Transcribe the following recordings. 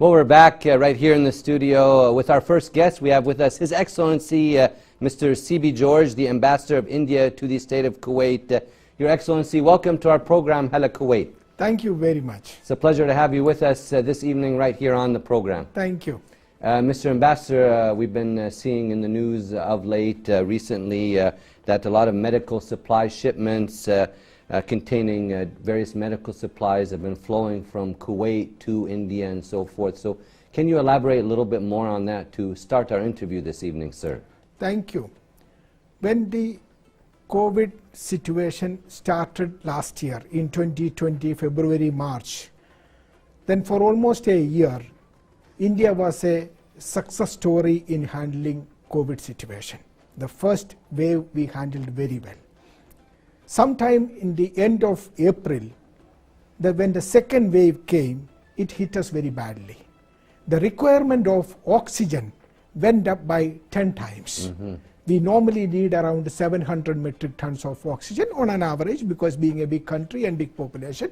Well, we're back right here in the studio with our first guest. We have with us His Excellency Mr. C.B. George, the Ambassador of India to the State of Kuwait. Your Excellency, welcome to our program, Hala, Kuwait. Thank you very much. It's a pleasure to have you with us this evening right here on the program. Thank you. Mr. Ambassador, we've been seeing in the news of late recently that a lot of medical supply shipments containing various medical supplies have been flowing from Kuwait to India and so forth. So can you elaborate a little bit more on that to start our interview this evening, sir? Thank you. When the COVID situation started last year in 2020, February, March, then for almost a year, India was a success story in handling COVID situation. The first wave we handled very well. Sometime in the end of April, when the second wave came, it hit us very badly. The requirement of oxygen went up by 10 times. We normally need around 700 metric tons of oxygen on an average, because being a big country and big population.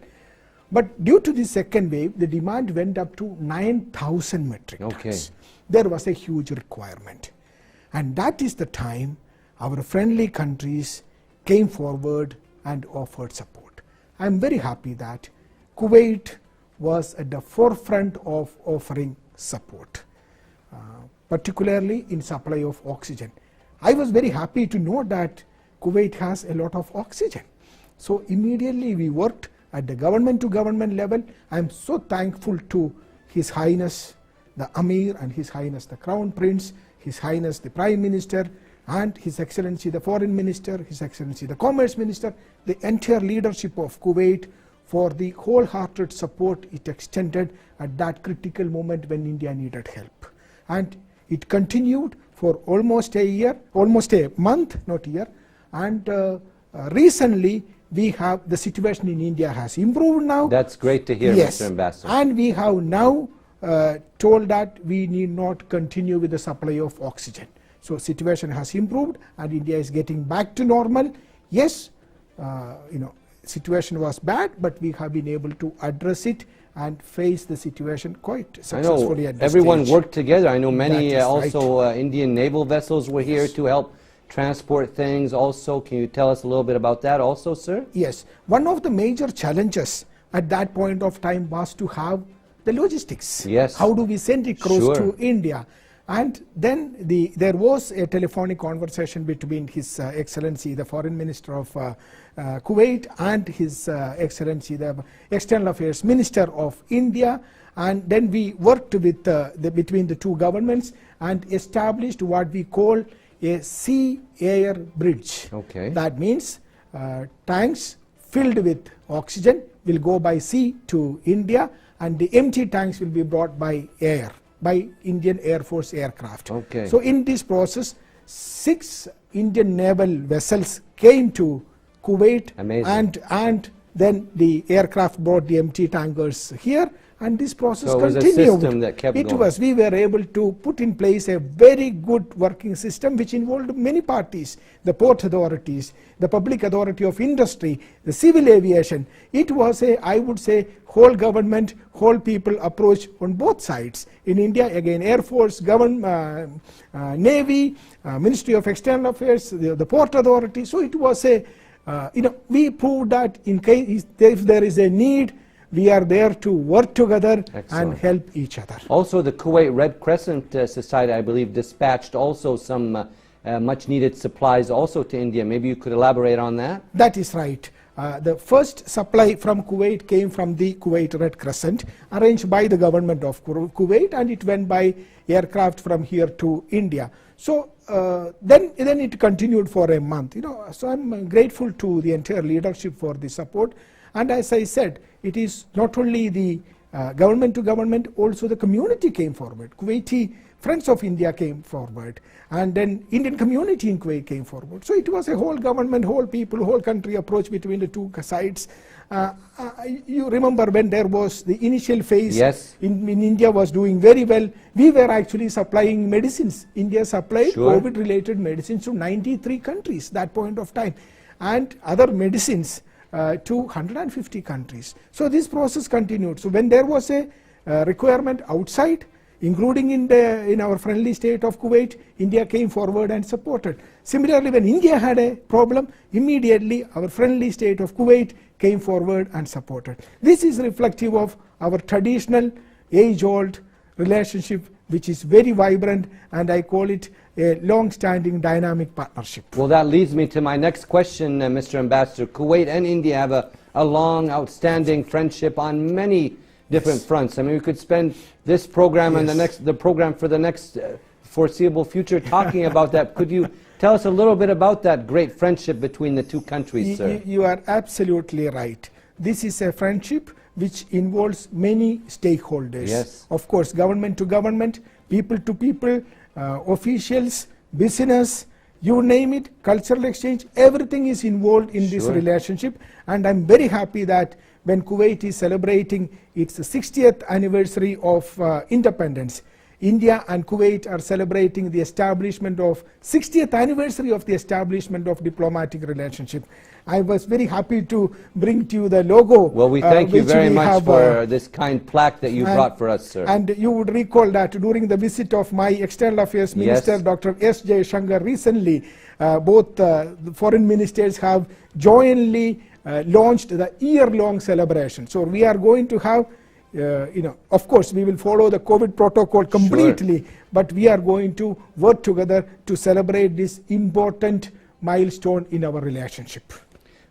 But due to the second wave, the demand went up to 9,000 metric tons. There was a huge requirement. And that is the time our friendly countries came forward and offered support. I am very happy that Kuwait was at the forefront of offering support, particularly in supply of oxygen. I was very happy to know that Kuwait has a lot of oxygen. So immediately we worked at the government to government level. I am so thankful to His Highness the Amir and His Highness the Crown Prince, His Highness the Prime Minister, and His Excellency the Foreign Minister, His Excellency the Commerce Minister, the entire leadership of Kuwait, for the wholehearted support it extended at that critical moment when India needed help. And it continued for almost a year, almost a month, not year, and recently we have the situation in India has improved now. That's great to hear, yes. Mr. Ambassador. And we have now told that we need not continue with the supply of oxygen. So situation has improved and India is getting back to normal. Yes, situation was bad, but we have been able to address it and face the situation quite successfully. I know at this everyone stage. worked together. I know many also right. Indian naval vessels were here to help transport things also. Can you tell us a little bit about that also, sir? Yes. One of the major challenges at that point of time was to have the logistics. Yes. How do we send it across to India? And then there was a telephonic conversation between His Excellency the Foreign Minister of Kuwait and His Excellency the External Affairs Minister of India, and then we worked with between the two governments and established what we call a sea-air bridge. That means tanks filled with oxygen will go by sea to India, and the empty tanks will be brought by air, by Indian Air Force aircraft. So in this process, 6 Indian naval vessels came to Kuwait. Amazing. and then the aircraft brought the empty tankers here, and this process continued. It was a system that kept going. We were able to put in place a very good working system which involved many parties, the port authorities, the public authority of industry, the civil aviation. It was a, I would say, whole government, whole people approach on both sides. In India, again, Air Force, Navy, Ministry of External Affairs, the port authority. So it was a, we proved that in case if there is a need, we are there to work together and help each other. Also, the Kuwait Red Crescent Society, I believe, dispatched also some much needed supplies also to India. Maybe you could elaborate on that? That is right. The first supply from Kuwait came from the Kuwait Red Crescent, arranged by the government of Kuwait, and it went by aircraft from here to India. So then it continued for a month. So I'm grateful to the entire leadership for the support. And as I said, it is not only the government to government, also the community came forward. Kuwaiti Friends of India came forward, and then Indian community in Kuwait came forward. So it was a whole government, whole people, whole country approach between the two sides. You remember when there was the initial phase, yes, in India was doing very well. We were actually supplying medicines. India supplied COVID-related medicines to 93 countries that point of time, and other medicines to 150 countries. So this process continued. So when there was a requirement outside, including in our friendly state of Kuwait, India came forward and supported. Similarly, when India had a problem, immediately our friendly state of Kuwait came forward and supported. This is reflective of our traditional, age-old relationship, which is very vibrant, and I call it a long-standing dynamic partnership. Well, that leads me to my next question, Mr. Ambassador. Kuwait and India have a long, outstanding friendship on many different fronts. I mean, we could spend this program and the program for the next foreseeable future talking about that. Could you tell us a little bit about that great friendship between the two countries, sir? You are absolutely right. This is a friendship which involves many stakeholders. Yes. Of course, government to government, people to people, officials, business, you name it, cultural exchange, everything is involved in this relationship. And I'm very happy that when Kuwait is celebrating its 60th anniversary of independence, India and Kuwait are celebrating the establishment of 60th anniversary of the establishment of diplomatic relationship. I was very happy to bring to you the logo. Well, we thank you very much for this kind plaque that you brought for us, sir. And you would recall that during the visit of my External Affairs Minister, Dr. S. Jaishankar, recently, both the foreign ministers have jointly launched the year-long celebration. So we are going to have, of course, we will follow the COVID protocol completely, but we are going to work together to celebrate this important milestone in our relationship.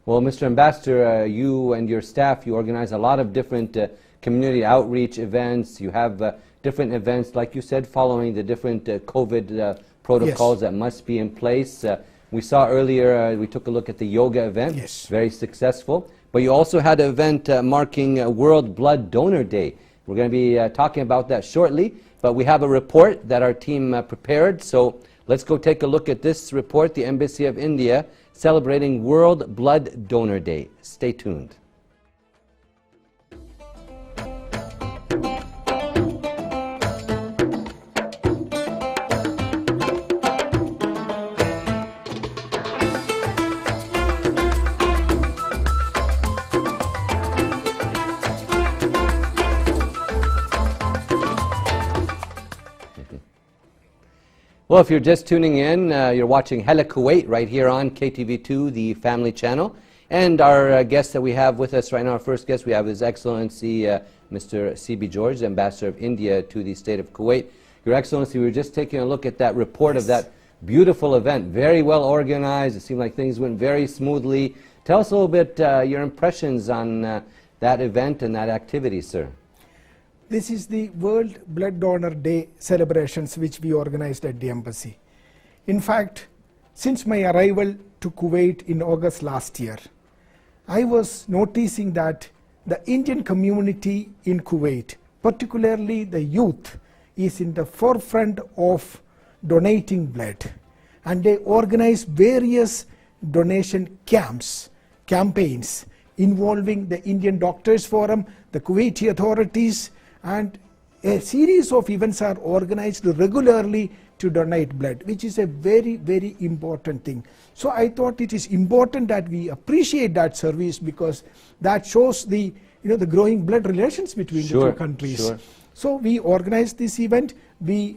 Well, Mr. Ambassador, you and your staff, you organize a lot of different community outreach events. You have different events, like you said, following the different COVID protocols that must be in place. We saw earlier, we took a look at the yoga event, very successful. But you also had an event marking World Blood Donor Day. We're going to be talking about that shortly, but we have a report that our team prepared. So let's go take a look at this report, the Embassy of India celebrating World Blood Donor Day. Stay tuned. Well, if you're just tuning in, you're watching Hala Kuwait right here on KTV2, the family channel. And our guest that we have with us right now, our first guest we have His Excellency Mr. C.B. George, Ambassador of India to the state of Kuwait. Your Excellency, we were just taking a look at that report of that beautiful event, very well organized. It seemed like things went very smoothly. Tell us a little bit your impressions on that event and that activity, sir. This is the World Blood Donor Day celebrations which we organized at the embassy. In fact, since my arrival to Kuwait in August last year, I was noticing that the Indian community in Kuwait, particularly the youth, is in the forefront of donating blood. And they organize various donation campaigns involving the Indian Doctors Forum, the Kuwaiti authorities, and a series of events are organized regularly to donate blood, which is a very, very important thing. So I thought it is important that we appreciate that service, because that shows the growing blood relations between the two countries. So we organized this event, we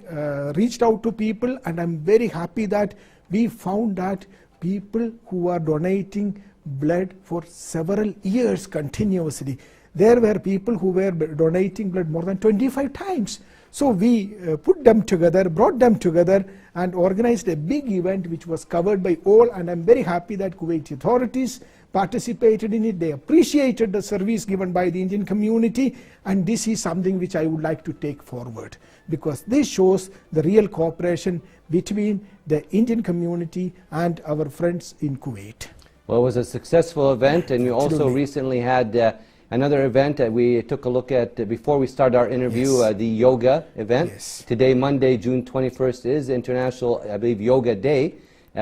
reached out to people, and I'm very happy that we found that people who are donating blood for several years continuously. There were people who were donating blood more than 25 times. So we put them together, brought them together, and organized a big event which was covered by all. And I'm very happy that Kuwaiti authorities participated in it. They appreciated the service given by the Indian community. And this is something which I would like to take forward, because this shows the real cooperation between the Indian community and our friends in Kuwait. Well, it was a successful event, and you also recently had another event that we took a look at before we started our interview, the yoga event. Today, Monday, June 21st, is International, I believe, Yoga Day.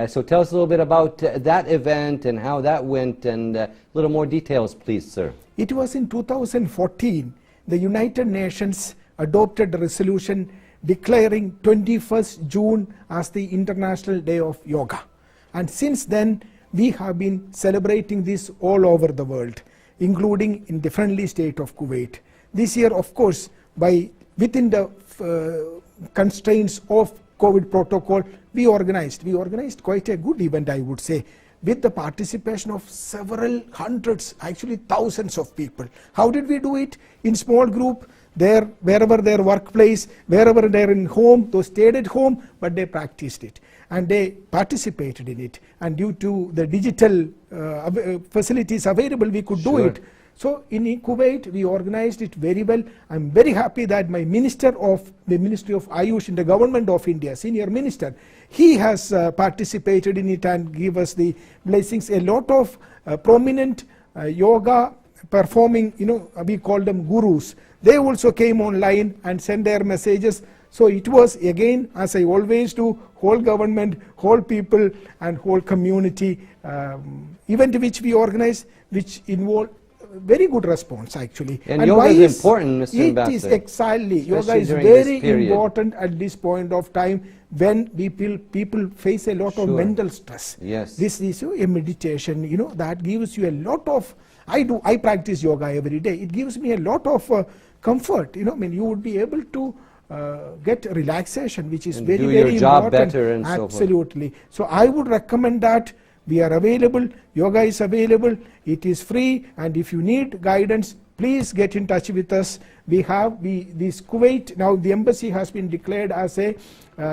So tell us a little bit about that event and how that went, and a little more details, please, sir. It was in 2014, the United Nations adopted a resolution declaring 21st June as the International Day of Yoga. And since then, we have been celebrating this all over the world, including in the friendly state of Kuwait. This year, of course, within the constraints of COVID protocol, we organized quite a good event, I would say, with the participation of several hundreds, actually thousands of people. How did we do it? In small group, wherever their workplace, wherever they're in home, those stayed at home, but they practiced it and they participated in it. And due to the digital facilities available, we could do it. So in Kuwait, we organized it very well. I'm very happy that my minister of the Ministry of Ayush in the government of India, senior minister, he has participated in it and give us the blessings. A lot of prominent yoga performing, we call them gurus. They also came online and sent their messages. So it was, again, as I always do, whole government, whole people and whole community event which we organize, which involved very good response actually. And yoga is important, Mr. Ambassador. It is exactly. Yoga is very important at this point of time when people face a lot of mental stress. Yes. This is a meditation, that gives you a lot of, I practice yoga every day. It gives me a lot of comfort, you would be able to get relaxation, which is and very, do very your job important. better and absolutely. So I would recommend that. We are available, yoga is available, it is free, and if you need guidance, please get in touch with us. We have this Kuwait, now the embassy has been declared as a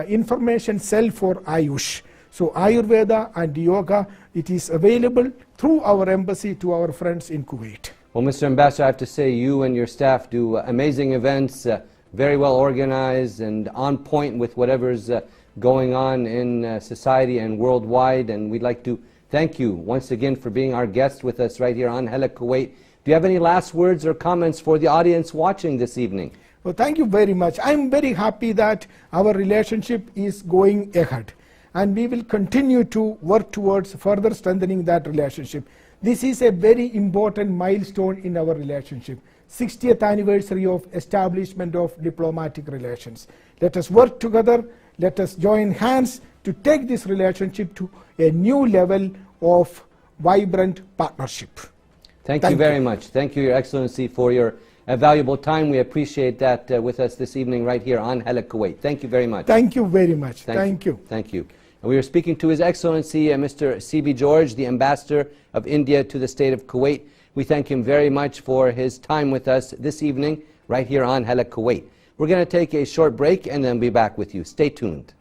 information cell for Ayush. So Ayurveda and yoga, it is available through our embassy to our friends in Kuwait. Well, Mr. Ambassador, I have to say you and your staff do amazing events, very well organized and on point with whatever's going on in society and worldwide, and we'd like to thank you once again for being our guest with us right here on Hala Kuwait. Do you have any last words or comments for the audience watching this evening? Well, thank you very much. I'm very happy that our relationship is going ahead, and we will continue to work towards further strengthening that relationship. This is a very important milestone in our relationship. 60th anniversary of establishment of diplomatic relations. Let us work together. Let us join hands to take this relationship to a new level of vibrant partnership. Thank you very much. Thank you, Your Excellency, for your valuable time. We appreciate that with us this evening right here on Hala Kuwait. Thank you very much. Thank you very much. Thank you. Thank you. And we are speaking to His Excellency Mr. C.B. George, the Ambassador of India to the State of Kuwait. We thank him very much for his time with us this evening right here on Hala Kuwait. We're going to take a short break and then be back with you. Stay tuned.